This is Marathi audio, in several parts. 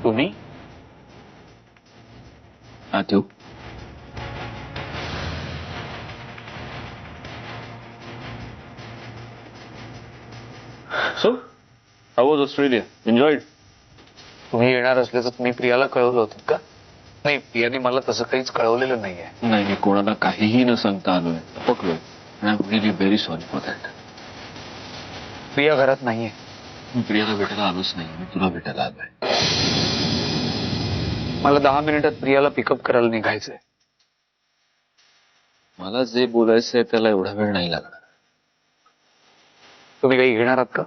तुम्ही Matthew, so how was Australia? Enjoyed? तुम्ही येणार असले तर तुम्ही प्रियाला कळवलं होतं का? नाही, प्रियाने मला तसं काहीच कळवलेलं नाहीये. नाही, मी कोणाला काहीही न सांगता आलोय, पकलोय. I am really very sorry for that. Priya घरात नाहीये. मी प्रियाला भेटायला आलोच नाही, मी तुला भेटायला आलोय. मला 10 मिनिटात प्रियाला पिकअप करायला निघायचंय. मला जे बोलायचंय त्याला एवढा वेळ नाही लागणार. तुम्ही काही घेणार आहात का?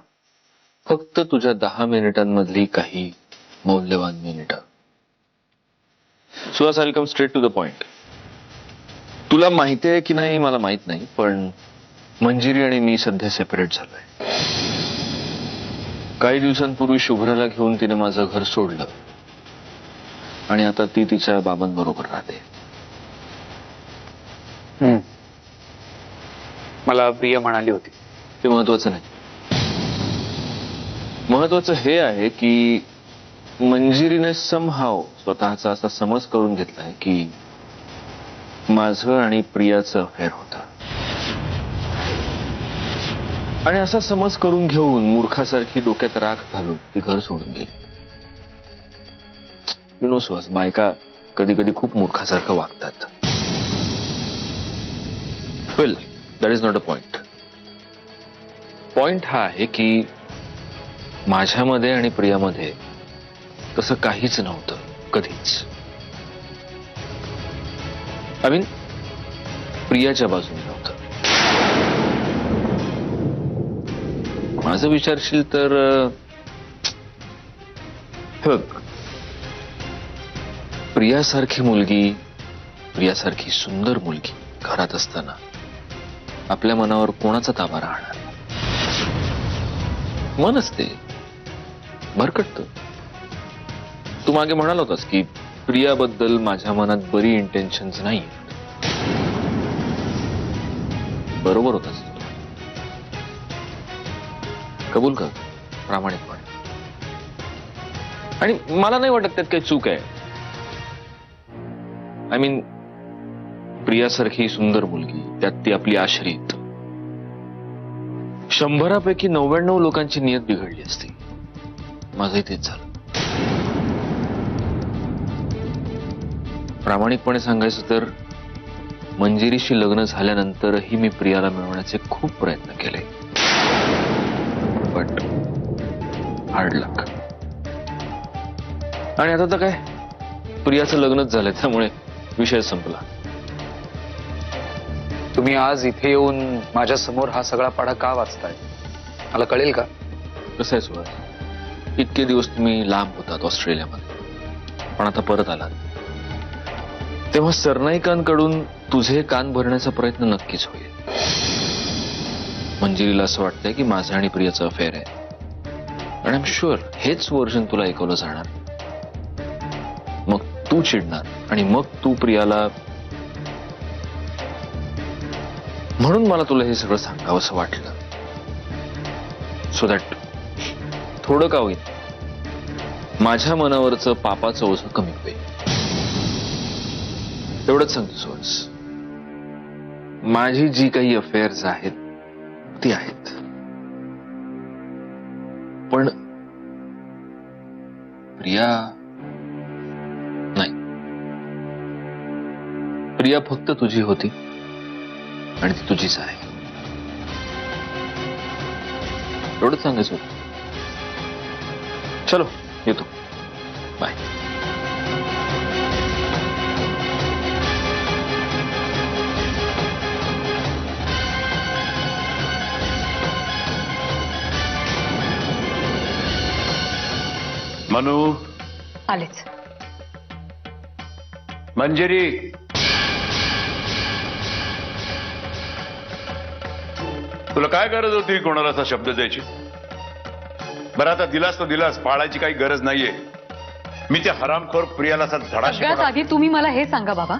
फक्त तुझ्या 10 मिनिटांमधली काही मौल्यवान मिनिटं. Suhas, I will come straight to the point. तुला माहिती आहे की नाही मला माहित नाही, पण मंजिरी आणि मी सध्या सेपरेट झालोय. काही दिवसांपूर्वी शुभ्राला घेऊन तिने माझं घर सोडलं आणि आता ती तिच्या बाबांबरोबर राहते. मला प्रिया म्हणाली होती. ते महत्वाचं नाही. महत्वाचं हे आहे की मंजिरीने समहाव स्वतःचा असा समज करून घेतलाय की माझं आणि प्रियाचं अफेअर होतं. आणि असा समज करून घेऊन मूर्खासारखी डोक्यात राख घालून ती घर सोडून गेली. यु नो सुहास, बायका कधी कधी खूप मूर्खासारखं वागतात. Well, that is not a point. Point हा आहे की माझ्यामध्ये आणि प्रियामध्ये तसं काहीच नव्हतं कधीच. आय मीन प्रियाच्या बाजूने नव्हतं. माझं विचारशील तर बघ, प्रियासारखी मुलगी, प्रियासारखी सुंदर मुलगी घरात असताना आपल्या मनावर कोणाचा ताबा राहणार? मन असते, भरकटतं. तू मागे म्हणाला होतास की प्रियाबद्दल माझ्या मनात बरी इंटेन्शन्स नाही. बरोबर होतास. कबूल कर प्रामाणिकपणे. आणि मला नाही वाटत त्यात काही चूक आहे. आय मीन प्रियासारखी सुंदर मुलगी, त्यात ती आपली आश्रित. 100पैकी 99 लोकांची नियत बिघडली असती. माझंही तेच झालं. प्रामाणिकपणे सांगायचं तर मंजिरीशी लग्न झाल्यानंतरही मी प्रियाला मिळवण्याचे खूप प्रयत्न केले, बट हार्ड लक. आणि आता तर काय, प्रियाचं लग्नच झालंय, त्यामुळे विषय संपला. तुम्ही आज इथे येऊन माझ्या समोर हा सगळा पाढा का वाचताय? मला कळेल का? कसं आहे सुहास, इतके दिवस तुम्ही लांब होतात ऑस्ट्रेलियामध्ये, पण आता परत आलात तेव्हा सरनाईकांकडून तुझे कान भरण्याचा प्रयत्न नक्कीच होईल. मंजिरीला असं वाटतंय की माझं आणि प्रियाचं अफेअर आहे, आणि आय एम शुअर हेच वर्जन तुला ऐकवलं जाणार. मग तू चिडणार आणि मग तू प्रियाला. म्हणून मला तुला हे सगळं सांगावं असं वाटलं, सो दॅट थोडं का होईल माझ्या मनावरचं पापाचं ओझं कमी होईल. एवढंच सांगतो सुहास, माझी जी काही अफेअर्स आहेत ती आहेत, पण प्रिया नाही. प्रिया फक्त तुझी होती आणि ती तुझीच आहे. एवढंच सांगायचं होतं. चलो येतो, बाय. मनू, आलेच. मंजिरी, तुला काय गरज होती कोणाला असा शब्द द्यायची? बरं आता दिलास तर दिलास, पाळायची काही गरज नाहीये. मी त्या हरामखोर प्रियाला असा धडा सगळ्यात आधी तुम्ही मला हे सांगा बाबा,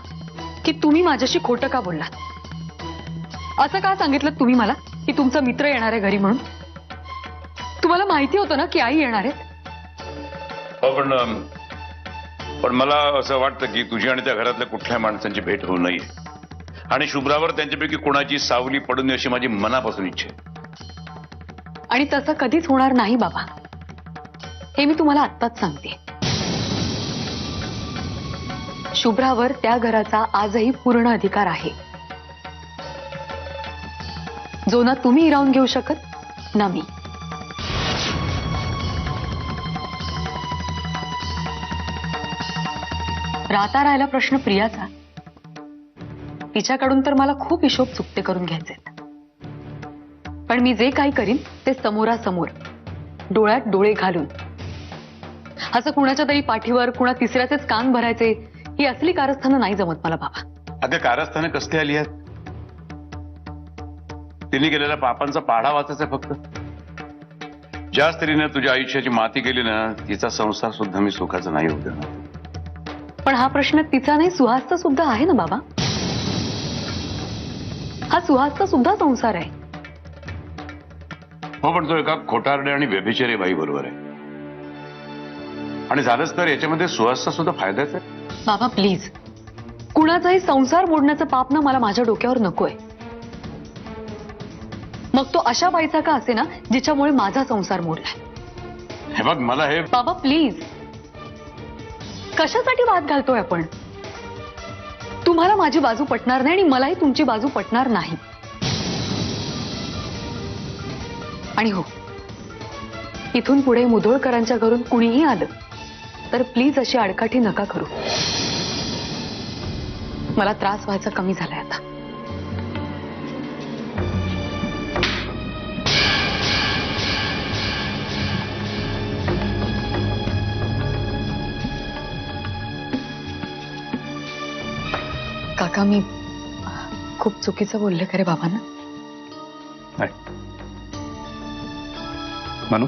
की तुम्ही माझ्याशी खोटं का बोललात? असं का सांगितलं तुम्ही मला की तुमचा मित्र येणार आहे घरी म्हणून? तुम्हाला माहिती होतं ना की आई येणार आहे. हो, पण पण मला असं वाटतं की तुझी आणि त्या घरातल्या कुठल्या माणसांची भेट होऊ नये आणि शुभ्रावर त्यांच्यापैकी कोणाची सावली पडू नये अशी माझी मनापासून इच्छा आहे. आणि तसं कधीच होणार नाही बाबा, हे मी तुम्हाला आत्ताच सांगते. शुभ्रावर त्या घराचा आजही पूर्ण अधिकार आहे, जो ना तुम्ही हिरावून घेऊ शकत ना मी. राहिला प्रश्न प्रियाचा. तिच्याकडून तर मला खूप हिशोब चुकते करून घ्यायचे, पण मी जे काही करीन ते समोरासमोर डोळ्यात डोळे घालून. असं कुणाच्या तरी पाठीवर कुणा तिसऱ्याचेच कान भरायचे, ही असली कारस्थानं नाही जमत मला बाबा. अगं कारस्थाने कसली आली आहेत? तिने केलेल्या पापांचा पाढा वाचायचा फक्त. ज्या स्त्रीने तुझ्या आयुष्याची माती केली ना, तिचा संसार सुद्धा मी सुखाचा नाही होऊ देणार. पण हा प्रश्न तिचा नाही, सुहासचा सुद्धा आहे ना बाबा. हा सुहासचा सुद्धा संसार आहे. हो, पण तो एका खोटारडे आणि व्यभिचारी बाई बरोबर आहे. आणि झालंच तर याच्यामध्ये सुहासचा सुद्धा फायदाच आहे. बाबा प्लीज, कुणाचाही संसार मोडण्याचं पाप ना मला माझ्या डोक्यावर नकोय. मग तो अशा बाईचा का असे ना, जिच्यामुळे माझा संसार मोडलाय. हे बघ, मला हे बाबा प्लीज, कशासाठी वाद घालतोय आपण? तुम्हाला माझी बाजू पटणार नाही आणि मलाही तुमची बाजू पटणार नाही. आणि हो, इथून पुढे मुधोळकरांच्या घरून कुणीही आलं तर प्लीज अशी आडकाठी नका करू. मला त्रास व्हायचा कमी झालाय आता. काका, मी खूप चुकीचं बोलले खरे बाबांना. नाही म्हणू,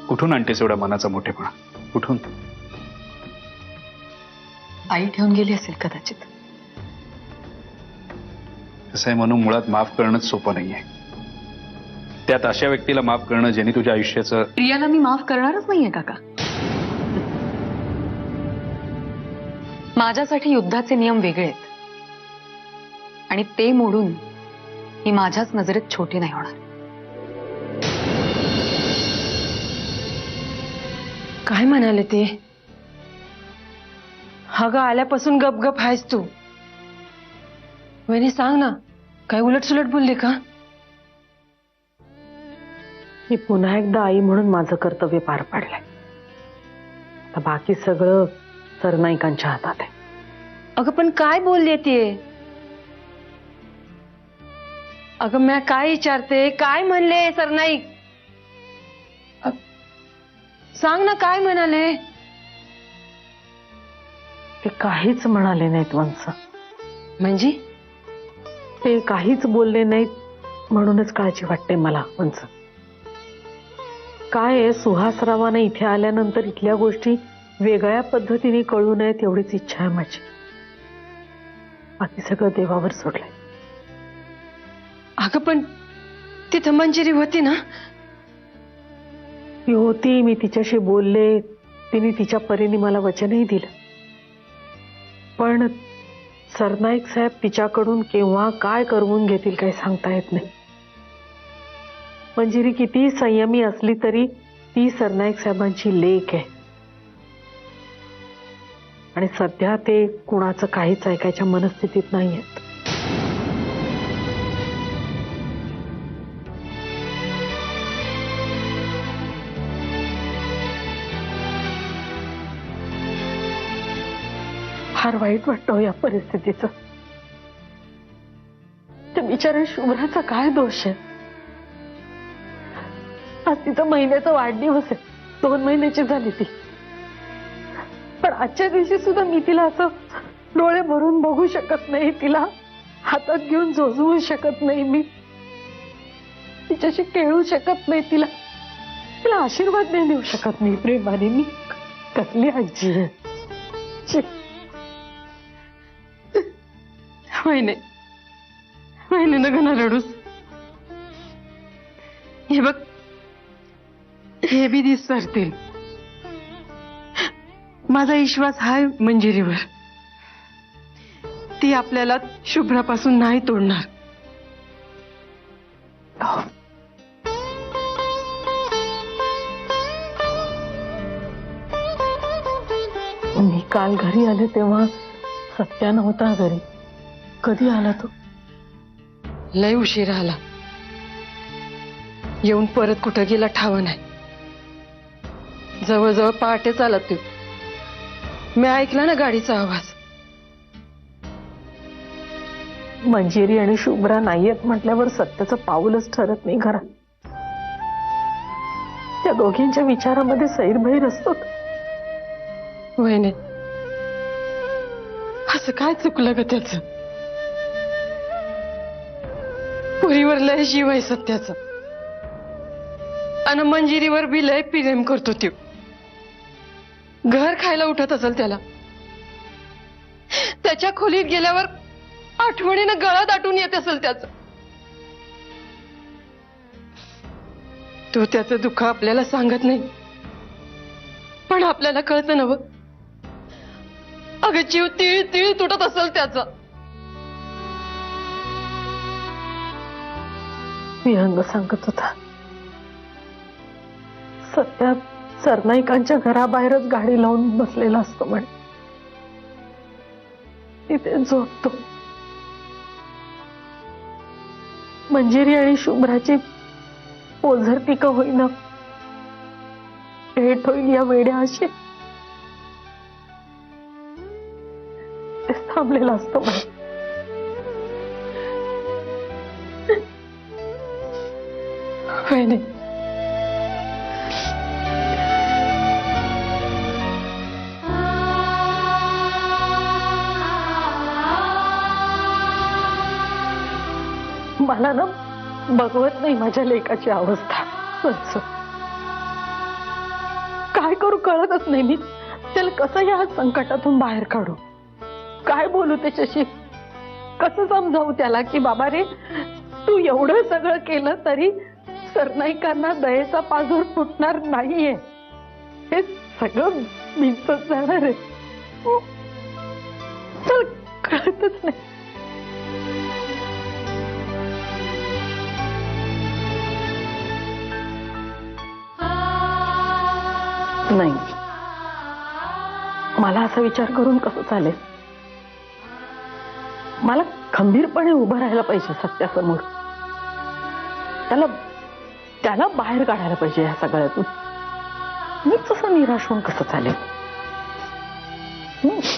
कुठून आणतेस एवढा मनाचा मोठेपणा? कुठून? आई ठेवून गेली असेल कदाचित. कसं आहे म्हणू, मुळात माफ करणंच सोपं नाहीये. त्यात अशा व्यक्तीला माफ करणं ज्यांनी तुझ्या आयुष्याचं. प्रियाला मी माफ करणारच नाहीये काका. माझ्यासाठी युद्धाचे नियम वेगळे आहेत आणि ते मोडून ही माझ्याच नजरेत छोटी नाही होणार. काय म्हणाले ते? अगं आल्यापासून गपगप आहेस तू. वहिनी सांग ना, काय उलटसुलट बोलले का? मी पुन्हा एकदा आई म्हणून माझं कर्तव्य पार पाडलंय. आता बाकी सगळं सरनाईकांच्या हातात आहे. अगं पण काय बोलले ते? अगं मी काय विचारते, काय म्हणले सरनाईक? सांग ना, काय म्हणाले? ते काहीच म्हणाले नाहीत वंस. म्हणजे ते काहीच बोलले नाहीत म्हणूनच काळजी वाटते मला वंस. काय आहे, सुहासरावाने इथे आल्यानंतर इथल्या गोष्टी वेगळ्या पद्धतीने कळू नयेत एवढीच इच्छा आहे माझी. बाकी सगळं देवावर सोडलंय. अगं पण तिथं मंजिरी होती ना? ती होती, मी तिच्याशी बोलले, तिने तिच्या परीने मला वचनही दिलं. पण सरनाईक साहेब तिच्याकडून केव्हा काय करवून घेतील काही सांगता येत नाही. मंजिरी किती संयमी असली तरी ती सरनाईक साहेबांची लेक आहे आणि सध्या ते कुणाचं काहीच ऐकायच्या मनस्थितीत नाहीयेत. फार वाईट वाटतं या परिस्थितीचं. त्या बिचाऱ्या शुभ्राचा काय दोष आहे? आज तिचा महिन्याचा वाढदिवस आहे. 2 महिन्याची झाली ती. पण आजच्या दिवशी सुद्धा मी तिला असं डोळे भरून बघू शकत नाही. तिला हातात घेऊन झोजवू शकत नाही. मी तिच्याशी खेळू शकत नाही. तिला आशीर्वाद नाही देऊ शकत नाही प्रेमाने. मी कसली आजी आहे. वहिनी नका ना रडूस. हे बघ, हे बी दिसतील. माझा विश्वास आहे मंजिरीवर. ती आपल्याला शुभ्रापासून नाही तोडणार. मी काल घरी आले तेव्हा सत्या नव्हता घरी. कधी आला तो? लय उशीर आला. येऊन परत कुठं गेला ठाव नाही. जवळजवळ पहाटेच आला तू. मी ऐकला ना गाडीचा आवाज. मंजिरी आणि शुभ्रा नाहीयेत म्हटल्यावर सत्याचं पाऊलच ठरत नाही घरात. त्या दोघींच्या विचारामध्ये सैरभैर असतो. वहिने, असं काय चुकलं ग त्याच? पुरीवर लय जीव आहे सत्याचं. आणि मंजिरीवर बी लय प्रेम करतो तो. घर खायला उठत असेल त्याला. त्याच्या खोलीत गेल्यावर आठवणीनं गळा दाटून येत असेल त्याचं. तो त्याचं दुःख आपल्याला सांगत नाही, पण आपल्याला कळतं ना. अगं जीव तिळ तिळ तुटत असेल त्याचा. विहंग सांगत होता सत्या सरनाईकांच्या घराबाहेरच गाडी लावून बसलेला असतो म्हणे. तिथे झोपतो. मंजिरी आणि शुभ्राची ओझर पिक होईना, भेट होईल या वेड्या अशी थांबलेला असतो म्हणे. वहिनी, मला ना बघवत नाही माझ्या लेकाची अवस्था. काय करू कळतच नाही. मी त्याला कसं या संकटातून बाहेर काढू? काय बोलू त्याच्याशी? कसं समजावू त्याला की बाबा रे, तू एवढं सगळं केलं तरी सरनाईकांना दयेचा पाझर फुटणार नाहीये. हे सगळं भिजत जाणार आहे. त्याला कळतच नाही. नाही, मला असा विचार करून कसं चालेल? मला खंबीरपणे उभं राहायला पाहिजे सत्यासमोर. त्याला बाहेर काढायला पाहिजे या सगळ्यातून. मी तसं निराश होऊन कसं चालेल?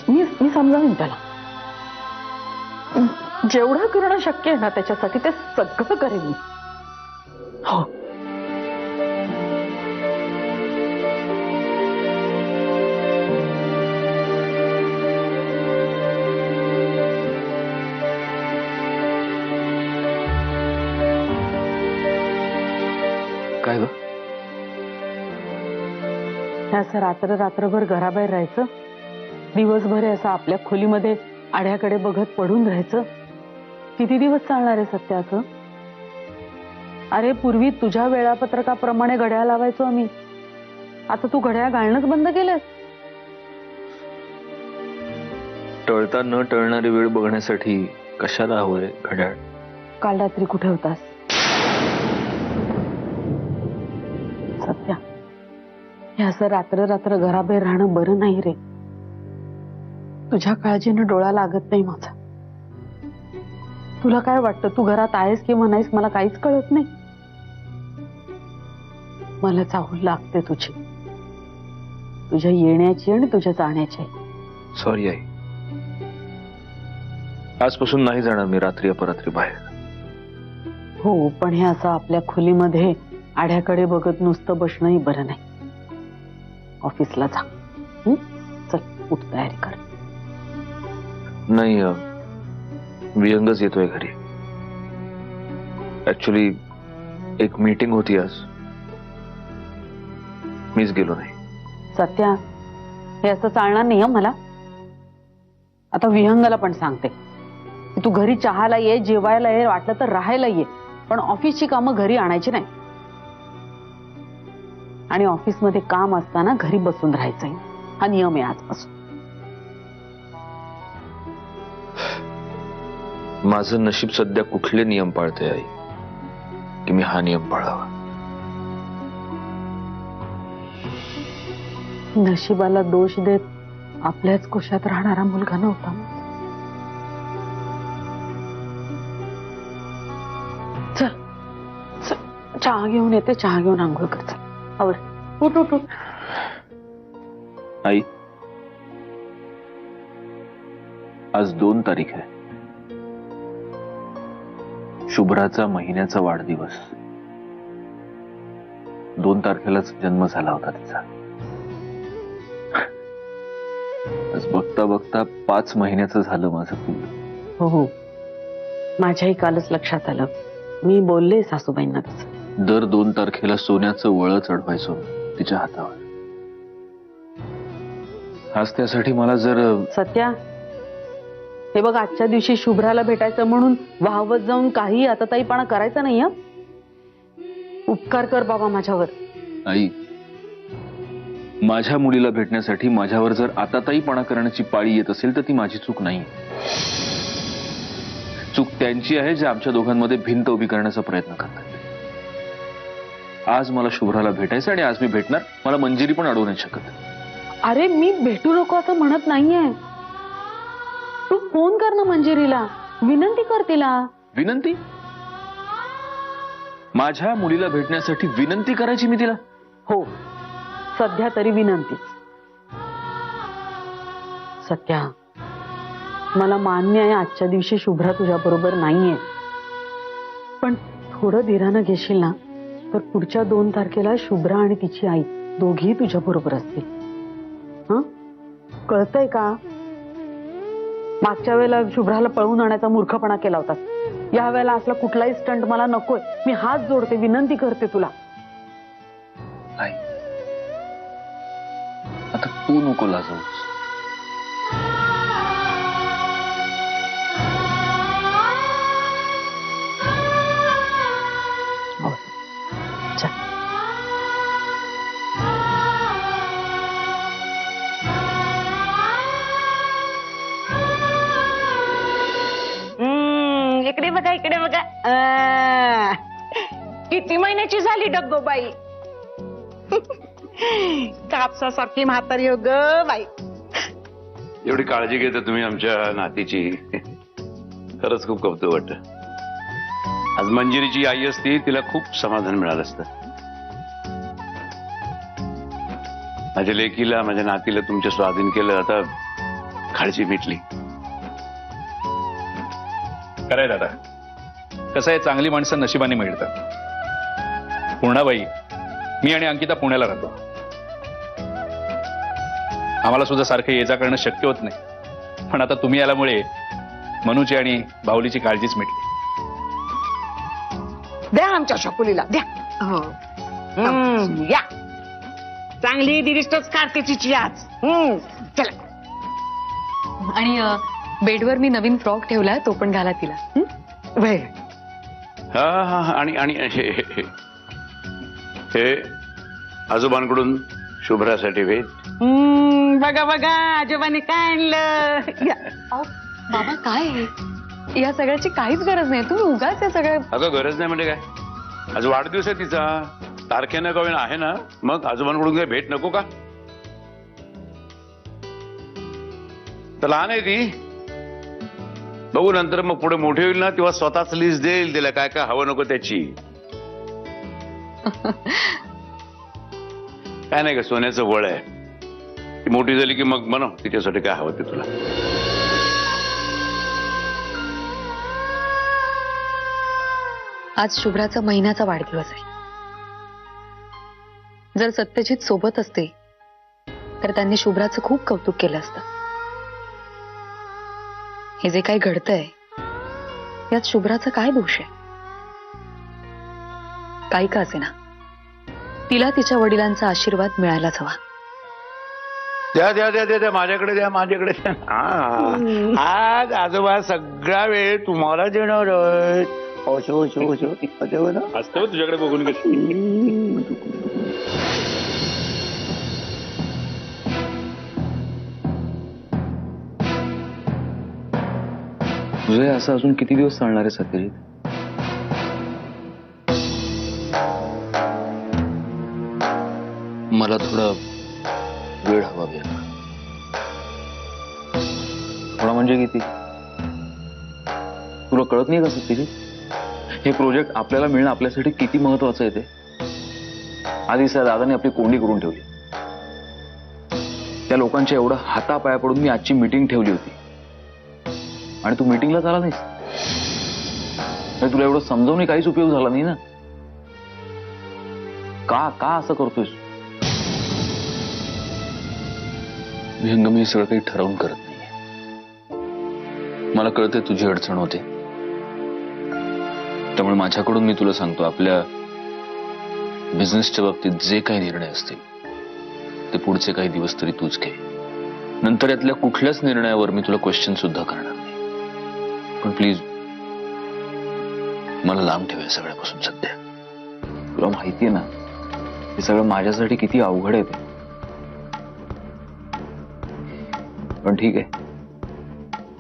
मी समजावीन त्याला. जेवढं करणं शक्य आहे ना त्याच्यासाठी ते सगळं करेन मी. हो. काय ग? असं रात्रभर घराबाहेर राहायचं, दिवसभर असं आपल्या खोलीमध्ये आड्याकडे बघत पडून राहायचं. किती दिवस चालणार आहे सत्याचं? अरे पूर्वी तुझ्या वेळापत्रकाप्रमाणे घड्याळ लावायचो आम्ही. आता तू घड्याळ घालणंच बंद केलंस. टळता न टळणारी वेळ बघण्यासाठी कशाला हवंय घड्याळ? काल रात्री कुठे होतास सत्या? हे असं रात्र घराबाहेर राहणं बरं नाही रे. तुझ्या काळजीनं डोळा लागत नाही माझा. तुला काय वाटतं तू घरात आहेस किंवा नाहीस मला काहीच कळत नाही. मला चाहूल लागते तुझी, तुझ्या येण्याची आणि तुझ्या जाण्याची. सॉरी आई, आजपासून नाही जाणार मी रात्री अपरात्री बाहेर. हो, पण हे असं आपल्या खोलीमध्ये आड्याकडे बघत नुसतं बसणंही बरं नाही. ऑफिसला जा. चल उठ, तयारी कर. नाही, विहंगच येतोय घरी. ऍक्च्युली एक मीटिंग होती आज, मीच गेलो नाही. सत्या, हे असं चालणार नाही हं मला. आता विहंगाला पण सांगते की तू घरी चहाला ये, जेवायला ये, वाटलं तर राहायला ये, पण ऑफिसची कामं घरी आणायची नाही. आणि ऑफिसमध्ये काम असताना घरी बसून राहायचंय. हा नियम आहे आजपासून. माझं नशीब सध्या कुठले नियम पाळते आई की मी हा नियम पाळावा? नशिबाला दोष देत आपल्याच कुशात राहणारा मुलगा नव्हता. चल चल, चहा घेऊन येते, चहा घेऊन आंघोळ कर. चल आवर, उठ उठ उठ. आई, आज 2 तारीख आहे, शुभ्राचा महिन्याचा वाढदिवस. 2 तारखेलाच जन्म झाला होता तिचा. आज बघता बघता 5 महिन्याचं झालं माझं पिल्लू. हो हो, माझ्याही कालच लक्षात आलं. मी बोलले सासूबाईंना तसं. दर 2 तारखेला सोन्याचं वळ चढवायचो तिच्या हातावर. आज त्यासाठी मला जर सत्या, हे बघ, आजच्या दिवशी शुभ्राला भेटायचं म्हणून वाहवत जाऊन काही आताताईपणा करायचा नाही. उपकार कर बाबा माझ्यावर. आई, माझ्या मुलीला भेटण्यासाठी माझ्यावर जर आताताईपणा करण्याची पाळी येत असेल तर ती माझी चूक नाही. चूक त्यांची आहे जे आमच्या दोघांमध्ये भिंत उभी करण्याचा प्रयत्न करतात. आज मला शुभ्राला भेटायचं आणि आज मी भेटणार. मला मंजिरी पण अडवू नाही शकत. अरे मी भेटू नको असं म्हणत नाहीये. तू फोन कर ना मंजिरीला, विनंती कर तिला. विनंती? माझ्या मुलीला भेटण्यासाठी विनंती करायची मी तिला? हो, सध्या तरी विनंती. सत्या, मला मान्य आहे आजच्या दिवशी शुभ्रा तुझ्या बरोबर नाहीये, पण थोडं धीरानं घेशील ना तर पुढच्या 2 तारखेला शुभ्रा आणि तिची आई दोघीही तुझ्या बरोबर असतील. हं, कळतंय का? मागच्या वेळेला शुभ्राला पळवून आणायचा मूर्खपणा केला होता. या वेळेला असला कुठलाही स्टंट मला नकोय. मी हात जोडते, विनंती करते तुला. आई, आता तू नको लाजवूस. चल. इकडे बघा, इकडे बघा. किती महिन्याची झाली डग्गोबाई? कापसासारखी म्हातारी हो ग बाई. एवढी काळजी घेता तुम्ही आमच्या नातीची, खरंच खूप कौतुक वाटतं. आज मंजिरीची आई असती तिला खूप समाधान मिळालं असतं. माझ्या लेकीला, माझ्या नातीला तुमच्या स्वाधीन केलं, आता काळजी मिटली. खरंय दादा, कसं आहे, चांगली माणसं नशिबाने मिळतात. पूर्णाबाई, मी आणि अंकिता पुण्याला राहतो. आम्हाला सुद्धा सारखं ये जा करणं शक्य होत नाही, पण आता तुम्ही आल्यामुळे मनूची आणि बाहुलीची काळजीच मिटली. द्या आमच्या शकुलीला, द्या. या, चांगली दिरिष्टच काढते तिची आज. चला. आणि बेडवर मी नवीन फ्रॉक ठेवलाय, तो पण घाला तिला. हा हा हा, आणि हे आजोबांकडून शुभ्रासाठी भेट. बघा बघा, आजोबाने काय आणलं. या. अहो, बाबा काय आहे? या सगळ्याची काहीच गरज नाही. तुम्ही उगाच या सगळ्या. अगं गरज नाही म्हणजे काय? आज वाढदिवस आहे तिचा, तारखेनं कळून आहे ना, मग आजोबांकडून काही भेट नको का? तर लहान आहे ती, बघू नंतर. मग पुढे मोठी होईल ना तेव्हा स्वतःच लिस्ट देईल तिला काय काय हवं नको त्याची. काय नाही का, सोन्याचं वळ आहे. ती मोठी झाली की मग बनव तिच्यासाठी काय हवं ते तुला. आज शुभ्राचा महिन्याचा वाढदिवस आहे. जर सत्यजित सोबत असते तर त्यांनी शुभ्राचं खूप कौतुक केलं असतं. हे जे काही घडतंय यात शुभ्राचा काय दोष आहे? काही का असेना, तिला तिच्या वडिलांचा आशीर्वाद मिळायलाच हवा. द्या द्या द्या द्या, माझ्याकडे द्या, माझ्याकडे द्या. आज आजोबा सगळा वेळ तुम्हाला देणार आहेत. असतो तुझ्याकडे बघून घेतो. तुझं हे असं अजून किती दिवस चालणार आहे सत्यजित? मला थोडा वेळ हवा बियांका. थोडा म्हणजे किती? तुला कळत नाही का सत्यजित? हे प्रोजेक्ट आपल्याला मिळणं आपल्यासाठी किती महत्वाचं आहे ते. आधीच त्या दादाने आपली कोंडी करून ठेवली. त्या लोकांच्या एवढं हातापाया पडून मी आजची मीटिंग ठेवली होती आणि तू मीटिंगला झाला नाहीस. आणि तुला एवढं समजावून काहीच उपयोग झाला नाही ना. का का असं करतोयस? विहंग, मी सगळं काही ठरवून करत नाहीये. मला कळते तुझी अडचण होते, त्यामुळे माझ्याकडून मी तुला सांगतो, आपल्या बिझनेसच्या बाबतीत जे काही निर्णय असतील ते पुढचे काही दिवस तरी तूच घे. नंतर यातल्या कुठल्याच निर्णयावर मी तुला क्वेश्चन सुद्धा करणार नाही. पण प्लीज मला लांब ठेव या सगळ्यापासून सध्या. तुला माहितीये ना हे सगळं माझ्यासाठी किती अवघड आहे ते. पण ठीक आहे,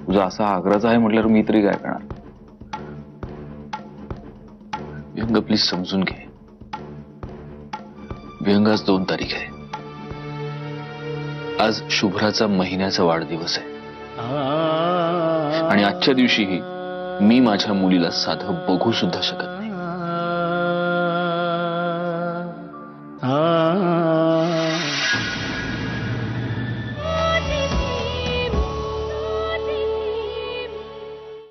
तुझा असा आग्रह आहे म्हटल्यावर मी तरी काय करणार. विहंग, प्लीज समजून घे. विहंग, आज 2 तारीख आहे. आज शुभ्राचा महिन्याचा वाढदिवस आहे आणि आजच्या दिवशीही मी माझ्या मुलीला साधं बघू सुद्धा शकत नाही.